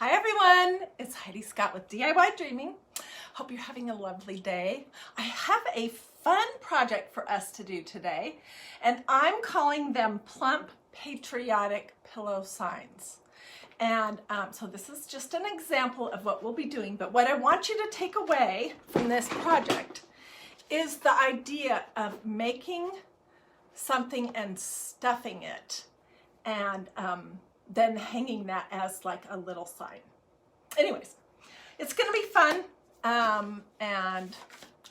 Hi everyone, it's Hiedi Scott with DIY Hope you're having a lovely day. I have a fun project for us to do today, and I'm calling them plump patriotic pillow signs. And so this is just an example of what we'll be doing, but what I want you to take away from this project is the idea of making something and stuffing it and then hanging that as like a little sign. Anyways, it's gonna be fun and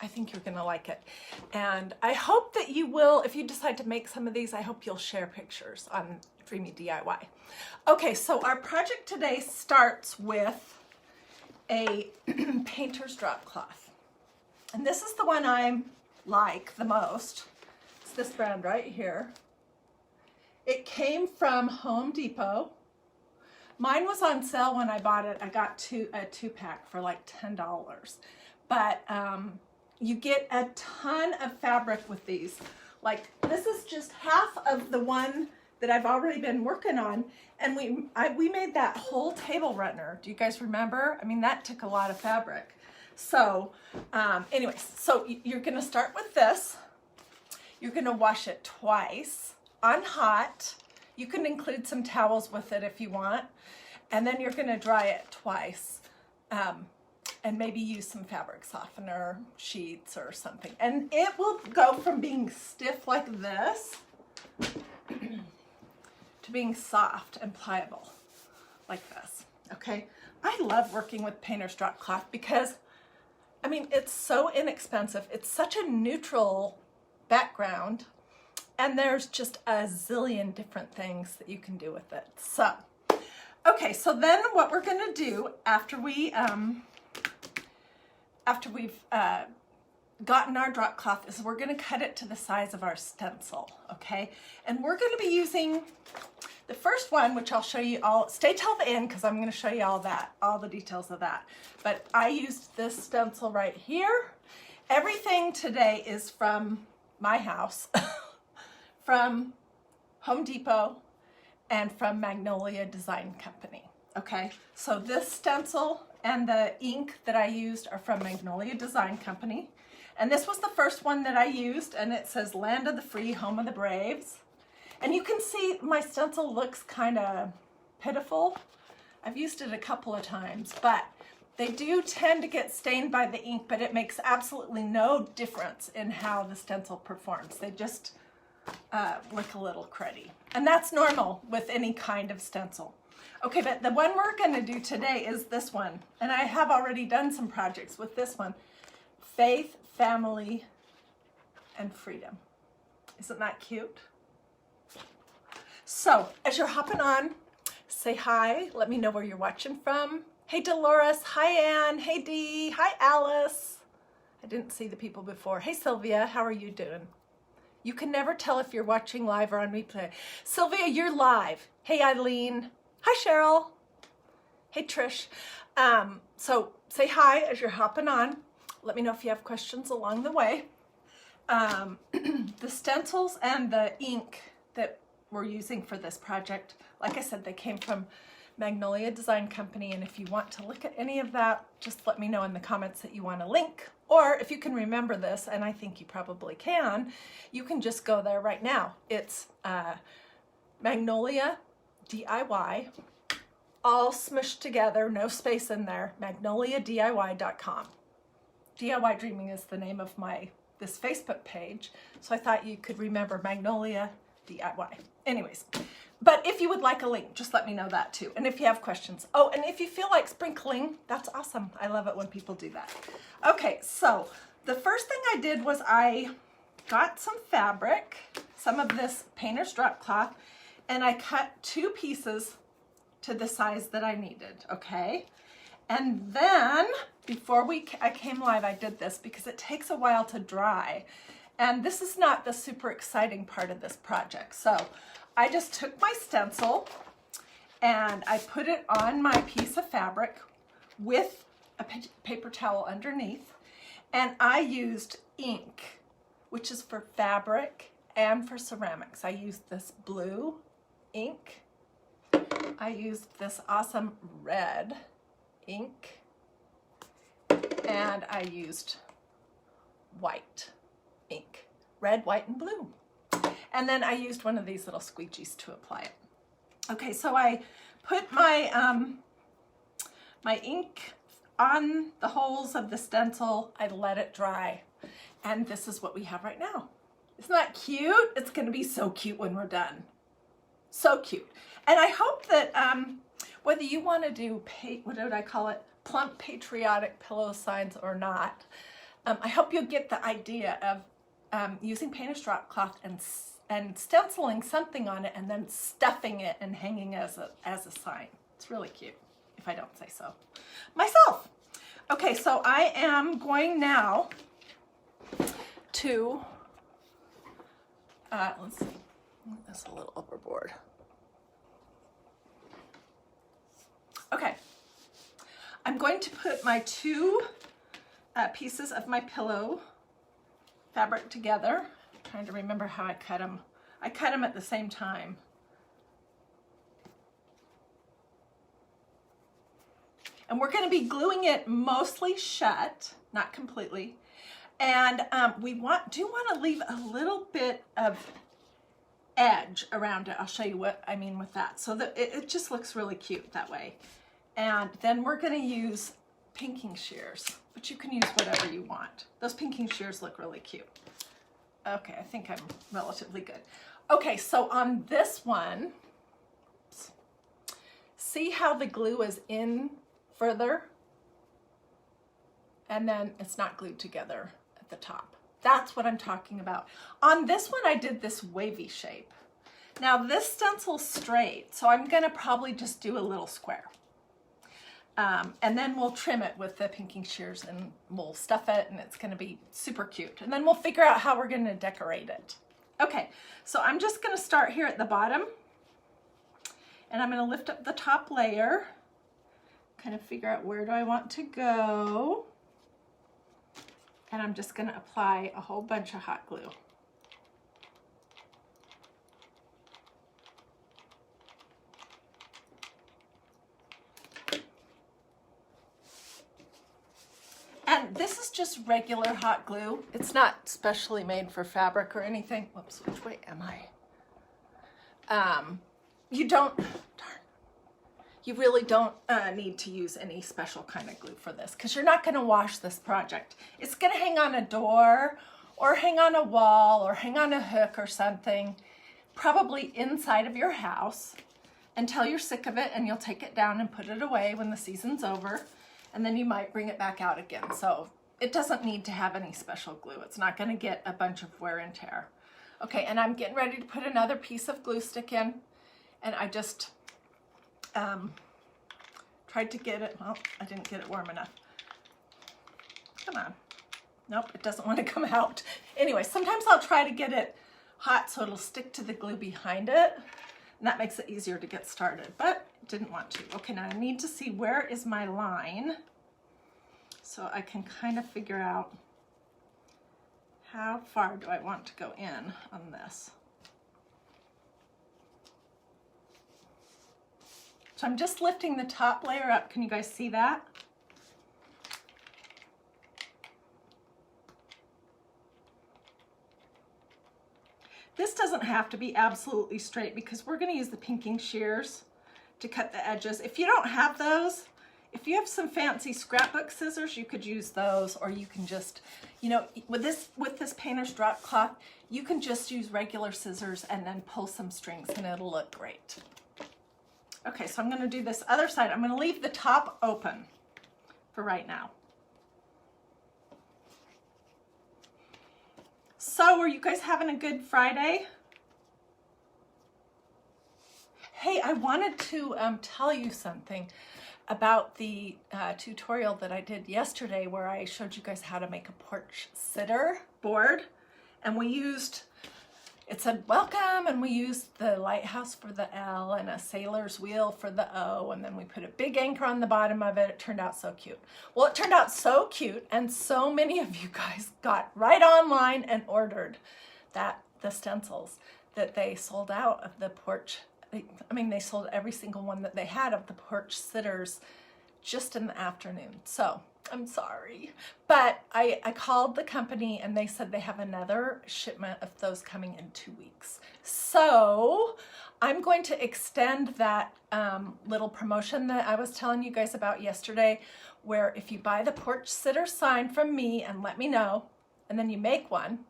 I think you're gonna like it. And I hope that you will, if you decide to make some of these, I hope you'll share pictures on Dreamy DIY. Okay, so our project today starts with a painter's drop cloth. And this is the one I like the most. It's this brand right here. It came from Home Depot. Mine was on sale when I bought it. I got a two-pack for like $10. But you get a ton of fabric with these. Like this is just half of the one that I've already been working on. And we made that whole table runner. Do you guys remember? I mean, that took a lot of fabric. So anyways, so you're gonna start with this. You're gonna wash it twice on hot. You can include some towels with it if you want. And then you're gonna dry it twice and maybe use some fabric softener sheets or something. And it will go from being stiff like this to being soft and pliable like this, okay? I love working with painter's drop cloth because, I mean, it's so inexpensive. It's such a neutral background. And there's just a zillion different things that you can do with it. So, okay, so then what we're gonna do after we've gotten our drop cloth is we're gonna cut it to the size of our stencil, okay? And we're gonna be using the first one, which I'll show you all, stay till the end because I'm gonna show you all the details of that. But I used this stencil right here. Everything today is from my house. From Home Depot and from Magnolia Design Company, okay? So this stencil and the ink that I used are from Magnolia Design Company. And this was the first one that I used, and it says Land of the Free, Home of the Braves. And you can see my stencil looks kind of pitiful. I've used it a couple of times, but they do tend to get stained by the ink, but it makes absolutely no difference in how the stencil performs. They just look a little cruddy. And that's normal with any kind of stencil. Okay, but the one we're gonna do today is this one. And I have already done some projects with this one. Faith, Family, and Freedom. Isn't that cute? So, as you're hopping on, say hi. Let me know where you're watching from. Hey, Dolores. Hi, Ann. Hey, Dee. Hi, Alice. I didn't see the people before. Hey, Sylvia. How are you doing? You can never tell if you're watching live or on replay. Sylvia, you're live. Hey, Eileen. Hi, Cheryl. Hey, Trish. So say hi as you're hopping on. Let me know if you have questions along the way. The stencils and the ink that we're using for this project, like I said, they came from Magnolia Design Company, and if you want to look at any of that, just let me know in the comments that you want a link. Or if you can remember this, and I think you probably can, you can just go there right now. It's Magnolia DIY, all smushed together, no space in there, magnoliadiy.com. DIY Dreaming is the name of this Facebook page, so I thought you could remember Magnolia DIY. Anyways, but if you would like a link, just let me know that too. And if you have questions. Oh, and if you feel like sprinkling, that's awesome. I love it when people do that. Okay, so the first thing I did was I got some fabric, some of this painter's drop cloth, and I cut 2 pieces to the size that I needed, okay? And then, before I came live, I did this because it takes a while to dry. And this is not the super exciting part of this project. So I just took my stencil and I put it on my piece of fabric with a paper towel underneath. And I used ink, which is for fabric and for ceramics. I used this blue ink. I used this awesome red ink, and I used white ink, red, white, and blue. And then I used one of these little squeegees to apply it. Okay, so I put my, my ink on the holes of the stencil. I let it dry, and this is what we have right now. Isn't that cute? It's gonna be so cute when we're done. So cute. And I hope that whether you wanna do, what did I call it? Plump patriotic pillow signs or not, I hope you'll get the idea of using painter's drop cloth and stenciling something on it and then stuffing it and hanging as a sign. It's really cute, if I don't say so myself. Okay, so I am going now to, let's see, that's a little overboard. Okay, I'm going to put my two pieces of my pillow fabric together. I'm trying to remember how I cut them. I cut them at the same time. And we're going to be gluing it mostly shut, not completely. And we do want to leave a little bit of edge around it. I'll show you what I mean with that. So that it just looks really cute that way. And then we're going to use pinking shears, but you can use whatever you want. Those pinking shears look really cute. Okay, I think I'm relatively good. Okay, so on this one, see how the glue is in further? And then it's not glued together at the top. That's what I'm talking about. On this one, I did this wavy shape. Now this stencil's straight, so I'm gonna probably just do a little square. And then we'll trim it with the pinking shears and we'll stuff it and it's gonna be super cute. And then we'll figure out how we're gonna decorate it. Okay, so I'm just gonna start here at the bottom and I'm gonna lift up the top layer, kind of figure out where do I want to go. And I'm just gonna apply a whole bunch of hot glue. And this is just regular hot glue. It's not specially made for fabric or anything. Whoops, which way am I? You really don't need to use any special kind of glue for this because you're not gonna wash this project. It's gonna hang on a door or hang on a wall or hang on a hook or something, probably inside of your house until you're sick of it and you'll take it down and put it away when the season's over. And then you might bring it back out again. So it doesn't need to have any special glue. It's not gonna get a bunch of wear and tear. Okay, and I'm getting ready to put another piece of glue stick in. And I just tried to get it, well, I didn't get it warm enough. Come on. Nope, it doesn't want to come out. Anyway, sometimes I'll try to get it hot so it'll stick to the glue behind it. And that makes it easier to get started, but didn't want to. Okay, now I need to see where is my line so I can kind of figure out how far do I want to go in on this. So I'm just lifting the top layer up. Can you guys see that? This doesn't have to be absolutely straight because we're going to use the pinking shears to cut the edges. If you don't have those, if you have some fancy scrapbook scissors, you could use those, or you can just, you know, with this painter's drop cloth, you can just use regular scissors and then pull some strings and it'll look great. Okay, so I'm going to do this other side. I'm going to leave the top open for right now. So, are you guys having a good Friday? Hey, I wanted to tell you something about the tutorial that I did yesterday where I showed you guys how to make a porch sitter board. And we used, it said welcome, and we used the lighthouse for the L and a sailor's wheel for the O, and then we put a big anchor on the bottom of it. It turned out so cute. Well, it turned out so cute, and so many of you guys got right online and ordered the stencils that they sold out of the porch They sold every single one that they had of the porch sitters just in the afternoon. So I'm sorry, but I called the company and they said they have another shipment of those coming in 2 weeks. So I'm going to extend that little promotion that I was telling you guys about yesterday, where if you buy the porch sitter sign from me and let me know, and then you make one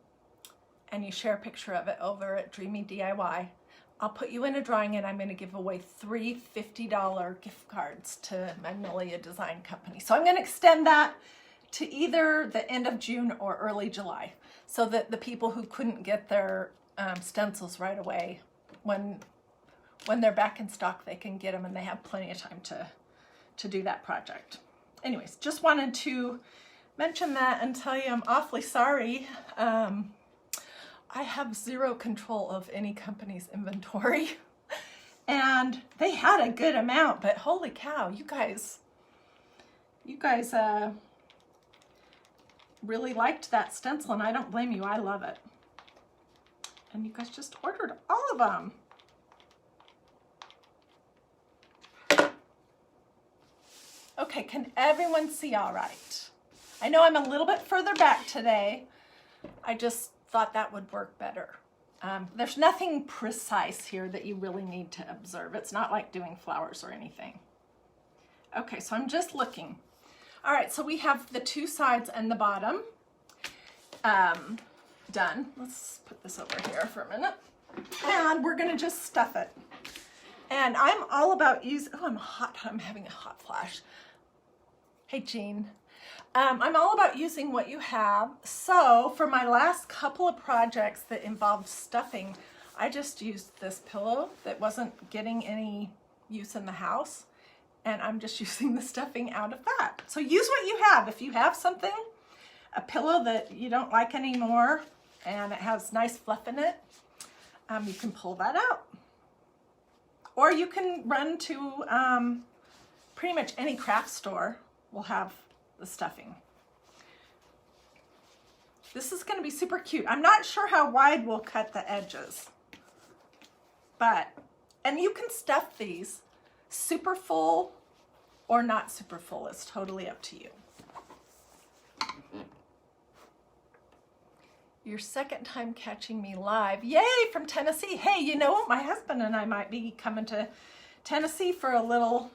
and you share a picture of it over at Dreamy DIY, I'll put you in a drawing and I'm going to give away 3 $50 gift cards to Magnolia Design Company. So I'm going to extend that to either the end of June or early July, so that the people who couldn't get their stencils right away, when they're back in stock, they can get them and they have plenty of time to do that project. Anyways, just wanted to mention that and tell you I'm awfully sorry. I have zero control of any company's inventory, and they had a good amount, but holy cow, you guys really liked that stencil, and I don't blame you. I love it. And you guys just ordered all of them. Okay, can everyone see all right? I know I'm a little bit further back today. I just thought that would work better. There's nothing precise here that you really need to observe. It's not like doing flowers or anything. Okay, so I'm just looking. All right, so we have the 2 sides and the bottom done. Let's put this over here for a minute. And we're gonna just stuff it. And I'm all about using, oh, I'm hot, I'm having a hot flash. Hey, Jean. I'm all about using what you have. So for my last couple of projects that involved stuffing, I just used this pillow that wasn't getting any use in the house, and I'm just using the stuffing out of that. So use what you have. If you have something, a pillow that you don't like anymore and it has nice fluff in it, you can pull that out. Or you can run to pretty much any craft store will have the stuffing. This is going to be super cute. I'm not sure how wide we'll cut the edges, and you can stuff these super full or not super full. It's totally up to you. Your second time catching me live. Yay, from Tennessee. Hey, you know what? My husband and I might be coming to Tennessee for a little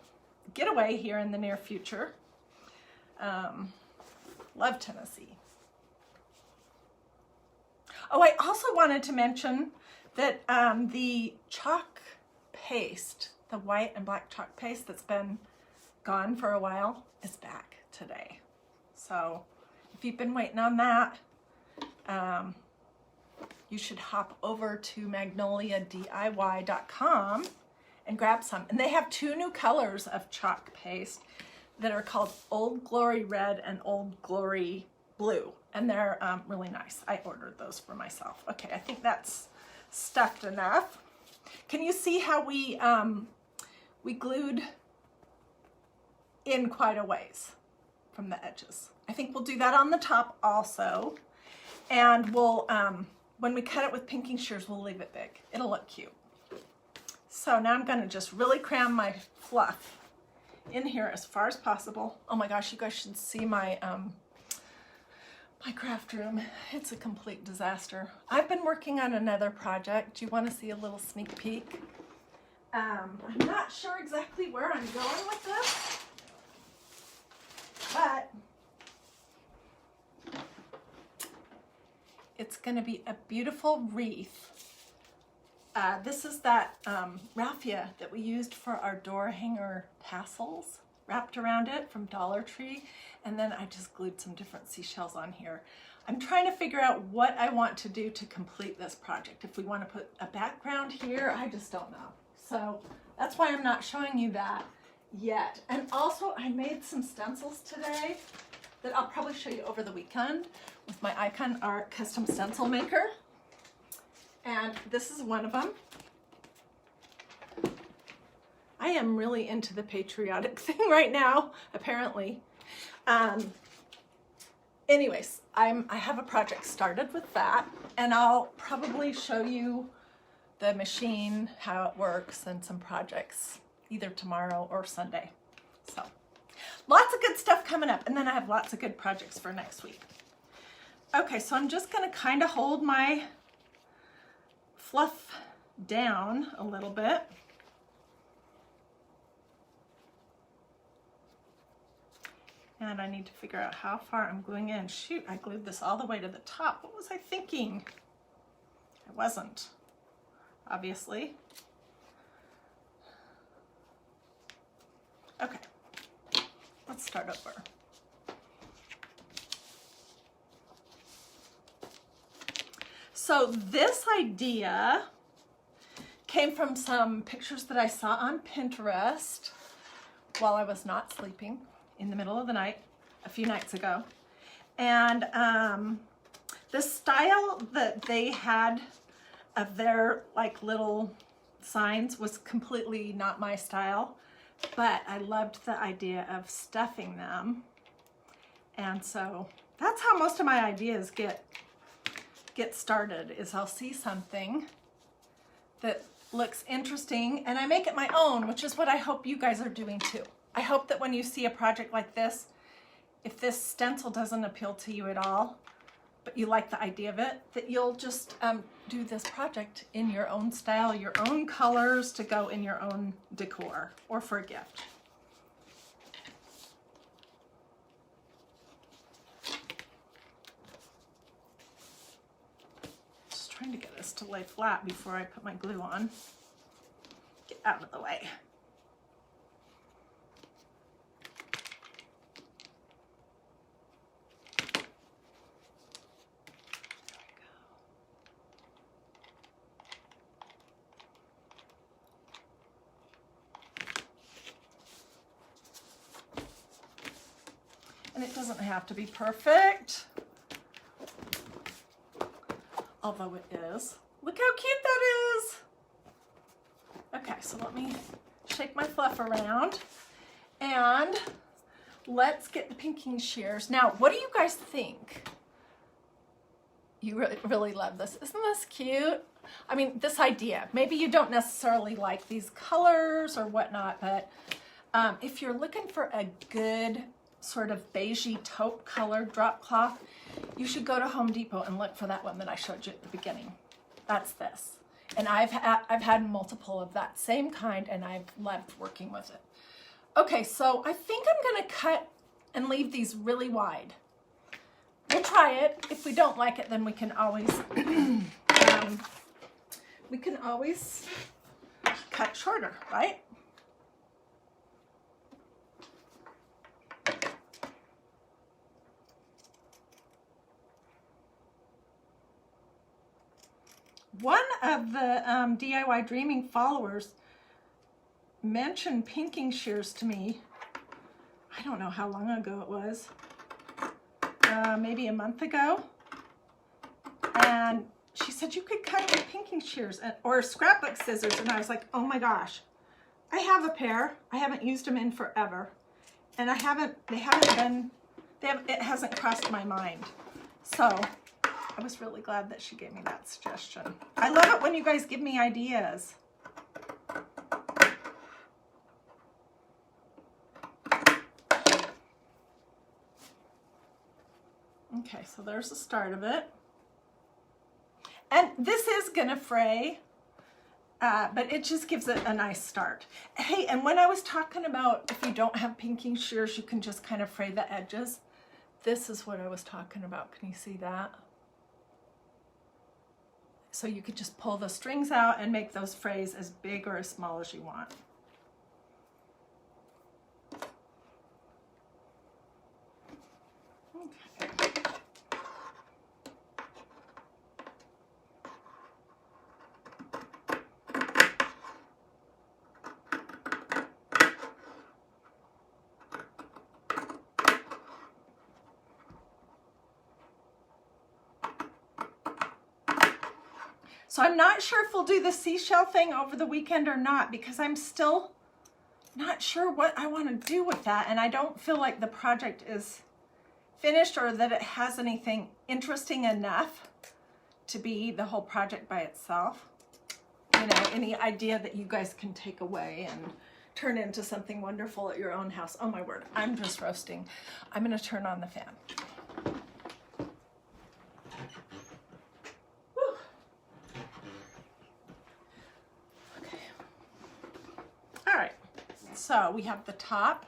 getaway here in the near future. Love Tennessee. Oh, I also wanted to mention that the chalk paste, the white and black chalk paste that's been gone for a while, is back today. So if you've been waiting on that, you should hop over to magnoliadiy.com and grab some. And they have 2 new colors of chalk paste that are called Old Glory Red and Old Glory Blue, and they're really nice. I ordered those for myself. Okay, I think that's stuffed enough. Can you see how we glued in quite a ways from the edges? I think we'll do that on the top also, and we'll when we cut it with pinking shears, we'll leave it big. It'll look cute. So now I'm going to just really cram my fluff in here as far as possible. Oh my gosh, you guys should see my my craft room. It's a complete disaster. I've been working on another project. Do you want to see a little sneak peek? I'm not sure exactly where I'm going with this, but it's going to be a beautiful wreath. This is that raffia that we used for our door hanger tassels, wrapped around it from Dollar Tree, and then I just glued some different seashells on here. I'm trying to figure out what I want to do to complete this project. If we want to put a background here, I just don't know. So that's why I'm not showing you that yet. And also I made some stencils today that I'll probably show you over the weekend with my Icon Art custom stencil maker. And this is one of them. I am really into the patriotic thing right now, apparently. Anyways, I have a project started with that, and I'll probably show you the machine, how it works, and some projects either tomorrow or Sunday. So lots of good stuff coming up, and then I have lots of good projects for next week. Okay, so I'm just going to kind of hold my fluff down a little bit. And I need to figure out how far I'm gluing in. Shoot, I glued this all the way to the top. What was I thinking? I wasn't, obviously. Okay, let's start over. So this idea came from some pictures that I saw on Pinterest while I was not sleeping in the middle of the night a few nights ago. And the style that they had of their like little signs was completely not my style, but I loved the idea of stuffing them. And so that's how most of my ideas get started, is I'll see something that looks interesting and I make it my own, which is what I hope you guys are doing too. I hope that when you see a project like this, if this stencil doesn't appeal to you at all, but you like the idea of it, that you'll just do this project in your own style, your own colors to go in your own decor or for a gift. Just trying to get this to lay flat before I put my glue on. Get out of the way. And it doesn't have to be perfect, although it is. Look how cute that is. Okay, so let me shake my fluff around and let's get the pinking shears. Now, what do you guys think? You really love this. Isn't this cute? I mean, this idea. Maybe you don't necessarily like these colors or whatnot, but if you're looking for a good sort of beigey taupe colored drop cloth, you should go to Home Depot and look for that one that I showed you at the beginning. That's this. And I've had multiple of that same kind and I've loved working with it. Okay, so I think I'm gonna cut and leave these really wide. We'll try it. If we don't like it, then we can always cut shorter, right? One of the DiyDreaming followers mentioned pinking shears to me. I don't know how long ago it was. Maybe a month ago. And she said you could cut with pinking shears or scrapbook scissors. And I was like, oh my gosh. I have a pair. I haven't used them in forever. And it hasn't crossed my mind. So I was really glad that she gave me that suggestion. I love it when you guys give me ideas. Okay, so there's the start of it. And this is gonna fray, but it just gives it a nice start. Hey, and when I was talking about if you don't have pinking shears, you can just kind of fray the edges. This is what I was talking about. Can you see that? So you could just pull the strings out and make those frays as big or as small as you want. Okay. So I'm not sure if we'll do the seashell thing over the weekend or not, because I'm still not sure what I want to do with that. And I don't feel like the project is finished or that it has anything interesting enough to be the whole project by itself. you know, any idea that you guys can take away and turn into something wonderful at your own house. Oh my word, I'm just roasting. I'm gonna turn on the fan. Whew. Okay. All right, so we have the top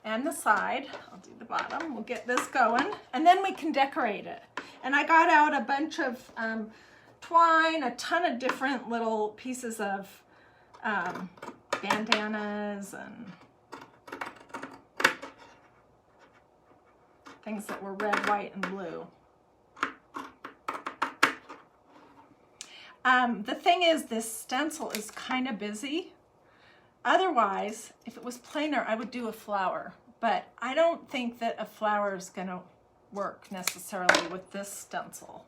and the side. I'll do the bottom. We'll get this going, and then we can decorate it. And I got out a bunch of twine, a ton of different little pieces of bandanas and things that were red, white, and blue. The thing is, this stencil is kind of busy. Otherwise, if it was plainer, I would do a flower, but I don't think that a flower is gonna work necessarily with this stencil.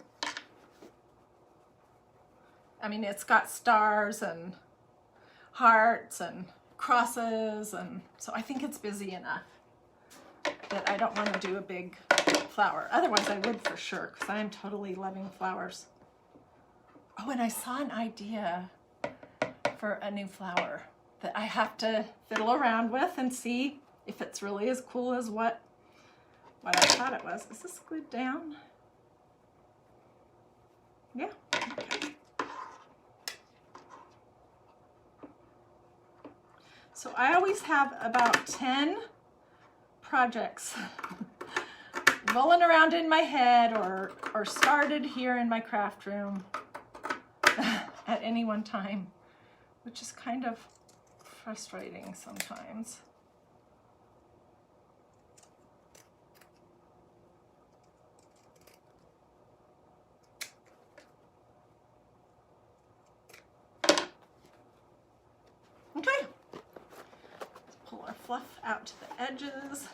I mean, it's got stars and hearts and crosses, and so I think it's busy enough that I don't want to do a big flower. Otherwise I would for sure, because I am totally loving flowers. Oh, and I saw an idea for a new flower that I have to fiddle around with and see if it's really as cool as what I thought it was. Is this glued down? Yeah. Okay. So I always have about 10 projects rolling around in my head or started here in my craft room at any one time, which is kind of frustrating sometimes. Okay, let's pull our fluff out to the edges.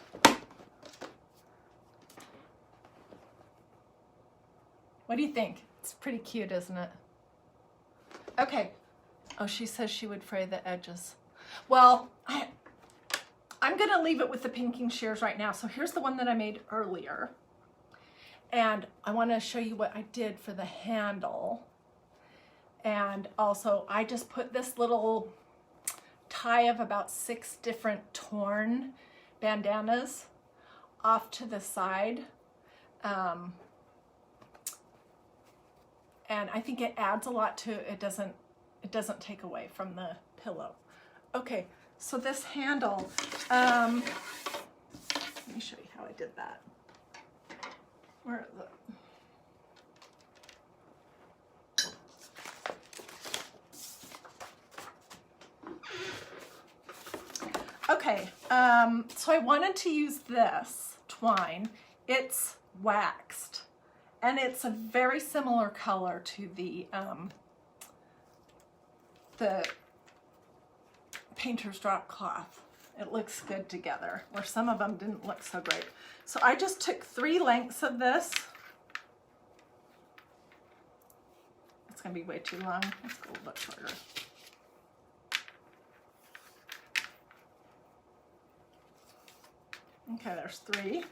What do you think? It's pretty cute, isn't it? Okay. Oh, she says she would fray the edges. Well, I'm gonna leave it with the pinking shears right now. So here's the one that I made earlier. And I wanna show you what I did for the handle. And also I just put this little tie of about 6 different torn bandanas off to the side. And I think it adds a lot to it. It doesn't take away from the pillow. Okay, so this handle, let me show you how I did that. Where is it? Okay, so I wanted to use this twine. It's waxed, and it's a very similar color to the painter's drop cloth. It looks good together, where some of them didn't look so great. So I just took 3 lengths of this. It's gonna be way too long. Let's go a little bit shorter. Okay, there's 3.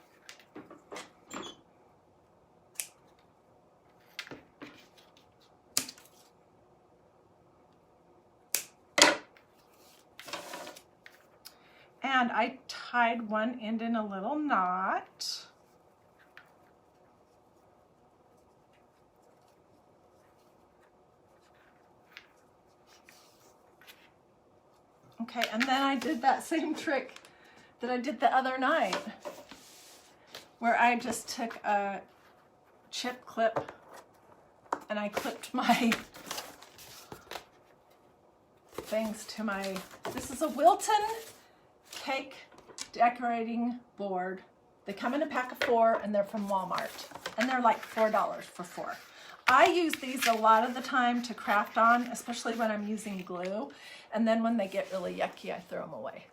And I tied one end in a little knot. Okay, and then I did that same trick that I did the other night, where I just took a chip clip and I clipped my things to my, this is a Wilton cake decorating board. They come in a pack of 4 and they're from Walmart, and they're like $4 for 4. I use these a lot of the time to craft on, especially when I'm using glue, and then when they get really yucky, I throw them away.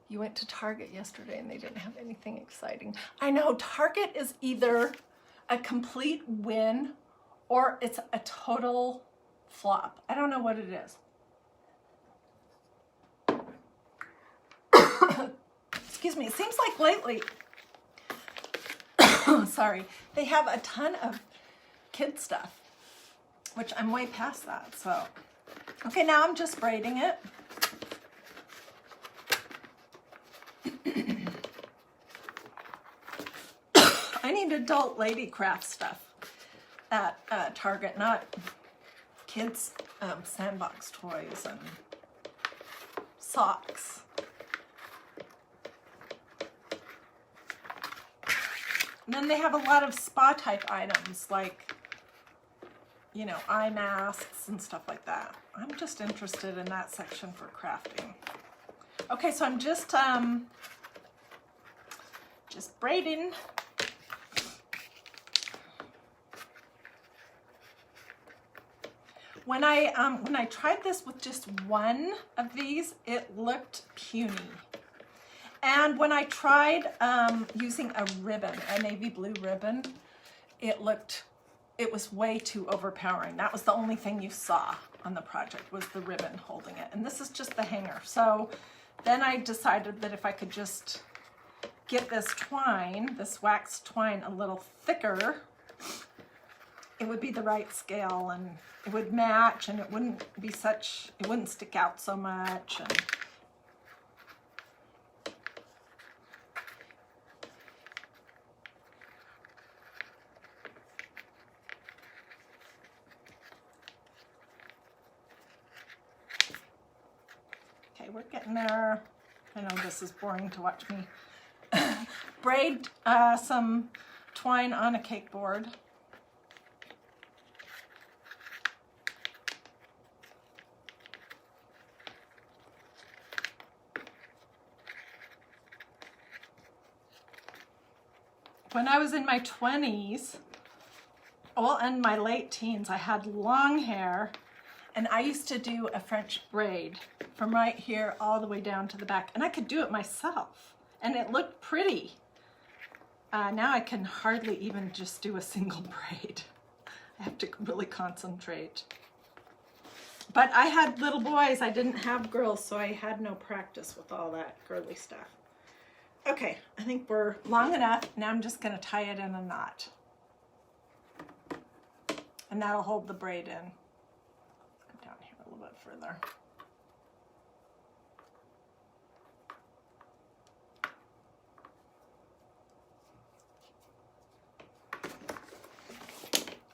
You went to Target yesterday and they didn't have anything exciting. I know, Target is either a complete win or it's a total flop. I don't know what it is. Excuse me, it seems like lately, sorry, they have a ton of kid stuff. which I'm way past that. So, okay, now I'm just braiding it. I need adult lady craft stuff at Target, not kids' sandbox toys and socks. And then they have a lot of spa type items like, you know, eye masks and stuff like that. I'm just interested in that section for crafting. Okay, so I'm just braiding. When I tried this with just one of these, it looked puny. And when I tried using a ribbon, a navy blue ribbon, it was way too overpowering. That was the only thing you saw on the project, was the ribbon holding it. And this is just the hanger. So then I decided that if I could just get this twine, this wax twine, a little thicker, it would be the right scale and it would match and it wouldn't stick out so much. And okay, we're getting there. I know this is boring to watch me braid some twine on a cake board. When I was in my 20s, well, and my late teens, I had long hair, and I used to do a French braid from right here all the way down to the back, and I could do it myself, and it looked pretty. Now I can hardly even just do a single braid. I have to really concentrate. But I had little boys, I didn't have girls, so I had no practice with all that girly stuff. Okay, I think we're long enough. Now I'm just going to tie it in a knot. And that'll hold the braid in. Come down here a little bit further.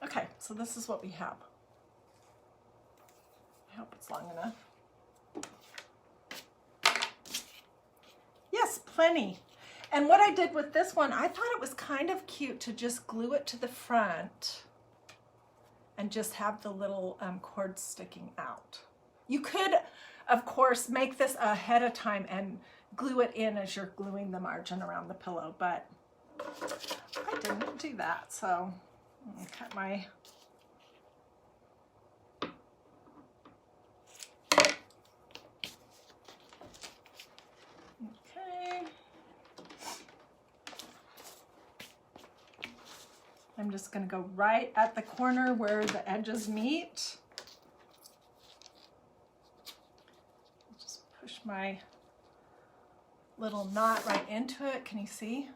Okay, so this is what we have. I hope it's long enough. Yes, plenty. And what I did with this one, I thought it was kind of cute to just glue it to the front and just have the little cords sticking out. You could, of course, make this ahead of time and glue it in as you're gluing the margin around the pillow, but I didn't do that. So I'm gonna cut my I'm just going to go right at the corner where the edges meet. Just push my little knot right into it. Can you see?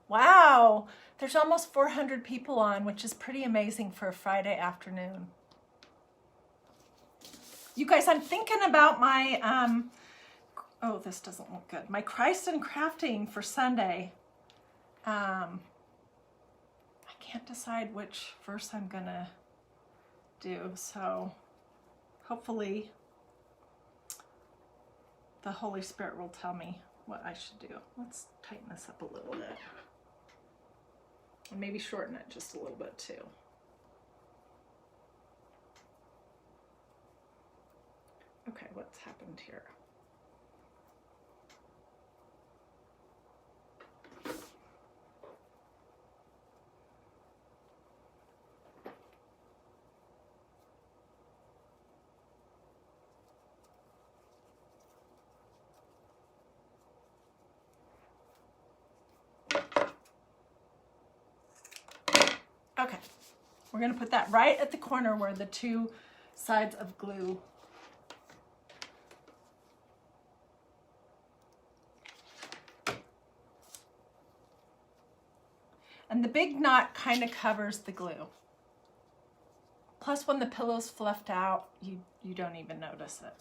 Wow, there's almost 400 people on, which is pretty amazing for a Friday afternoon. You guys, I'm thinking about my oh, this doesn't look good. My Christ and Crafting for Sunday. I can't decide which verse I'm gonna do, so hopefully the Holy Spirit will tell me what I should do. Let's tighten this up a little bit. And maybe shorten it just a little bit too. Okay, what's happened here? Okay, we're going to put that right at the corner where the two sides of glue And the big knot kind of covers the glue. Plus, when the pillow's fluffed out, you don't even notice it.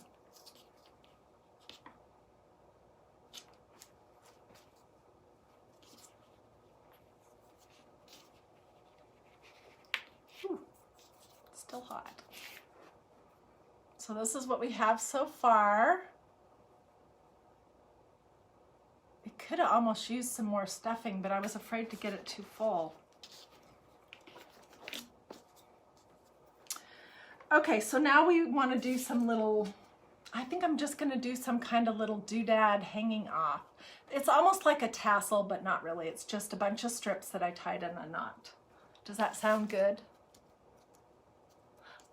Whew, still hot. So this is what we have so far. It could have almost used some more stuffing, but I was afraid to get it too full. Okay, so now we want to do some little, I think I'm just going to do some kind of little doodad hanging off. It's almost like a tassel, but not really. It's just a bunch of strips that I tied in a knot. Does that sound good?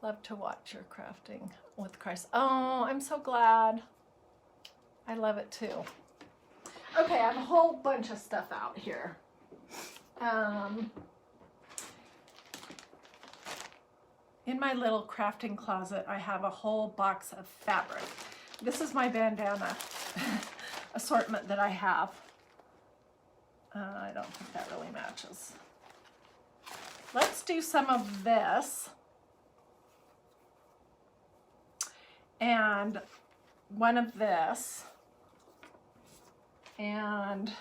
Love to watch your crafting with Christ. Oh, I'm so glad. I love it too. Okay, I have a whole bunch of stuff out here. In my little crafting closet, I have a whole box of fabric. This is my bandana assortment that I have. I don't think that really matches. Let's do some of this. And one of this. And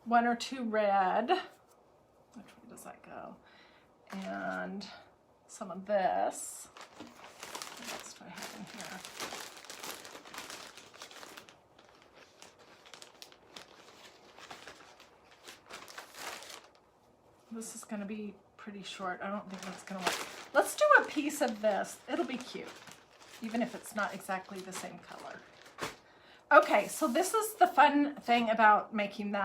one or two red. Which way does that go? And some of this. What else do I have in here? This is going to be pretty short. I don't think that's going to work. Let's do a piece of this. It'll be cute, even if it's not exactly the same color. Okay, so this is the fun thing about making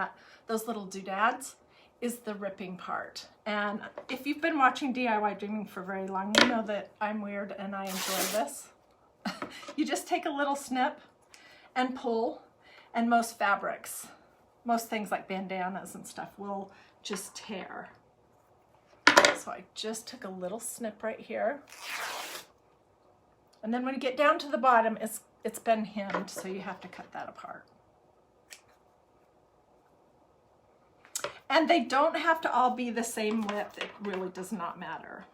those little doodads, is the ripping part. And if you've been watching DiyDreaming for very long, you know that I'm weird and I enjoy this. You just take a little snip and pull, and most fabrics, most things like bandanas and stuff will just tear. So I just took a little snip right here. And then when you get down to the bottom, it's been hemmed, so you have to cut that apart. And they don't have to all be the same width. It really does not matter.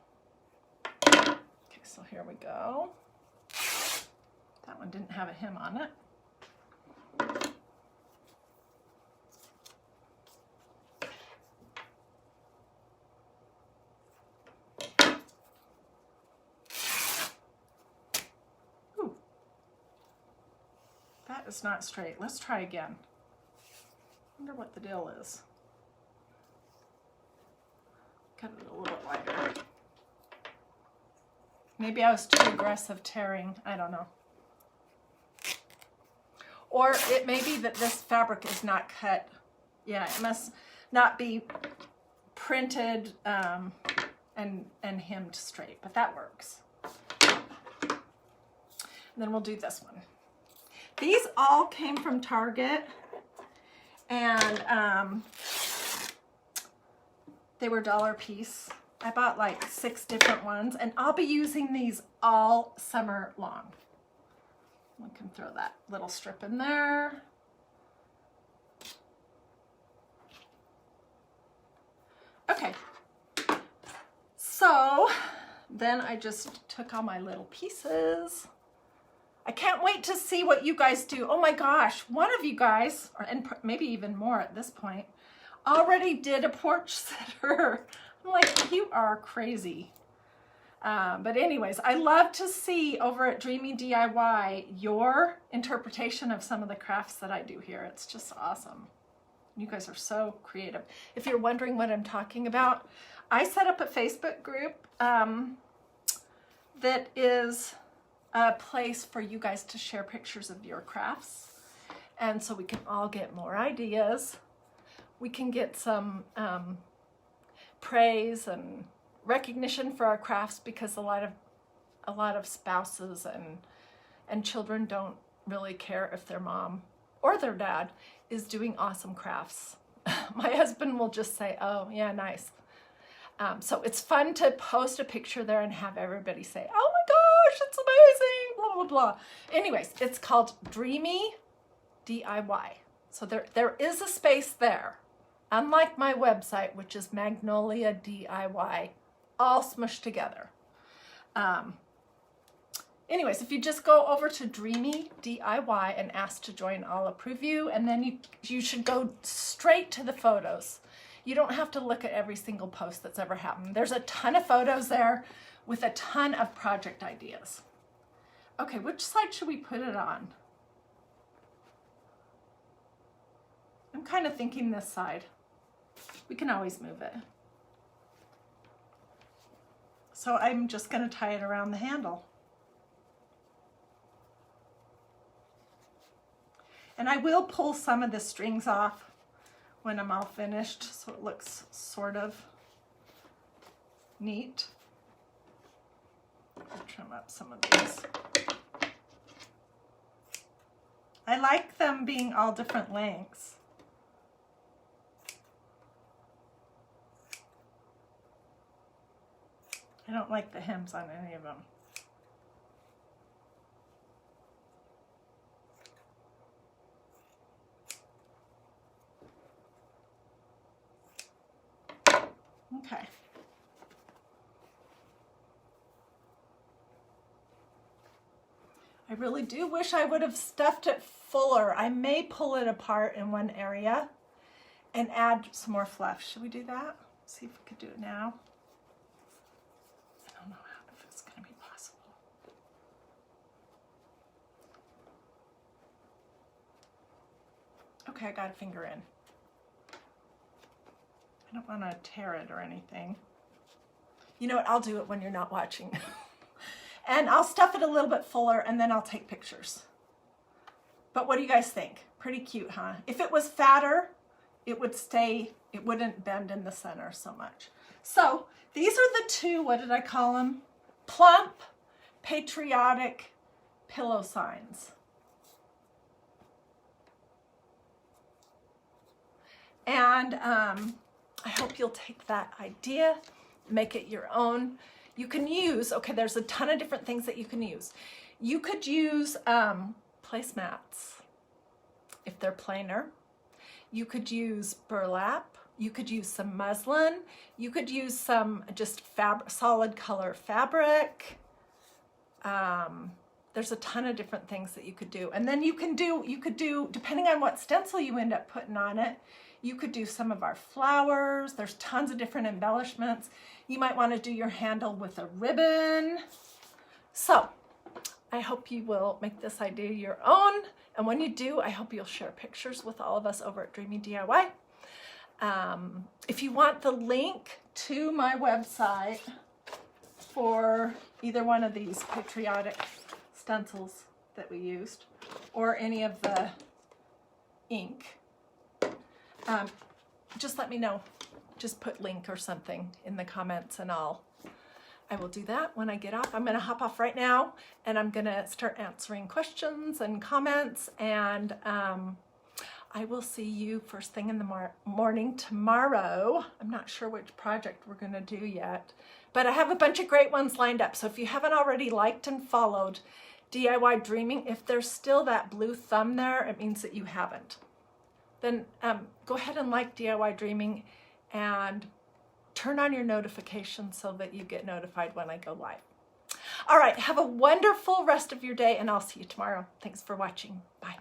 Okay, so here we go. That one didn't have a hem on it. Ooh. That is not straight. Let's try again. I wonder what the deal is. Cut it a little bit wider. Maybe I was too aggressive tearing. I don't know. Or it may be that this fabric is not cut. Yeah, it must not be printed and hemmed straight, but that works. And then we'll do this one. These all came from Target, and they were $1 a piece. I bought like 6 different ones, and I'll be using these all summer long. We can throw that little strip in there. Okay, so then I just took all my little pieces. I can't wait to see what you guys do. Oh my gosh, one of you guys, and maybe even more at this point, already did a porch sitter. I'm like, you are crazy. But anyways, I love to see over at Dreamy DIY your interpretation of some of the crafts that I do here. It's just awesome. You guys are so creative. If you're wondering what I'm talking about, I set up a Facebook group that is a place for you guys to share pictures of your crafts. And so we can all get more ideas. We can get some praise and recognition for our crafts, because a lot of spouses and children don't really care if their mom or their dad is doing awesome crafts. My husband will just say, oh yeah, nice. So it's fun to post a picture there and have everybody say, oh my gosh, it's amazing, blah, blah, blah. Anyways, it's called Dreamy DIY. So there is a space there. unlike my website, which is Magnolia DIY, all smushed together. Anyways, if you just go over to Dreamy DIY and ask to join, I'll approve you, and then you should go straight to the photos. You don't have to look at every single post that's ever happened. There's a ton of photos there with a ton of project ideas. Okay, which side should we put it on? I'm kind of thinking this side. We can always move it. So I'm just going to tie it around the handle. And I will pull some of the strings off when I'm all finished, so it looks sort of neat. I'll trim up some of these. I like them being all different lengths. I don't like the hems on any of them. Okay. I really do wish I would have stuffed it fuller. I may pull it apart in one area and add some more fluff. Should we do that? See if we could do it now. I don't know if it's going to be possible. Okay, I got a finger in. I don't want to tear it or anything. You know what? I'll do it when you're not watching. And I'll stuff it a little bit fuller and then I'll take pictures. But what do you guys think? Pretty cute, huh? If it was fatter, it would stay, it wouldn't bend in the center so much. So these are the two, what did I call them? Plump, patriotic pillow signs. And I hope you'll take that idea, make it your own. You can use, okay, there's a ton of different things that you can use. You could use placemats if they're plainer. You could use burlap. You could use some muslin. You could use some just solid color fabric. There's a ton of different things that you could do. And then you could do, depending on what stencil you end up putting on it, you could do some of our flowers. There's tons of different embellishments. You might want to do your handle with a ribbon. So I hope you will make this idea your own. And when you do, I hope you'll share pictures with all of us over at Dreamy DIY. If you want the link to my website for either one of these patriotic stencils that we used or any of the ink, just let me know. Just put link or something in the comments and I will do that when I get off. I'm going to hop off right now and I'm going to start answering questions and comments, and I will see you first thing in the morning tomorrow. I'm not sure which project we're going to do yet, but I have a bunch of great ones lined up. So if you haven't already liked and followed DIY Dreaming, if there's still that blue thumb there, it means that you haven't. Then go ahead and like DIY Dreaming and turn on your notifications so that you get notified when I go live. All right, have a wonderful rest of your day and I'll see you tomorrow. Thanks for watching. Bye.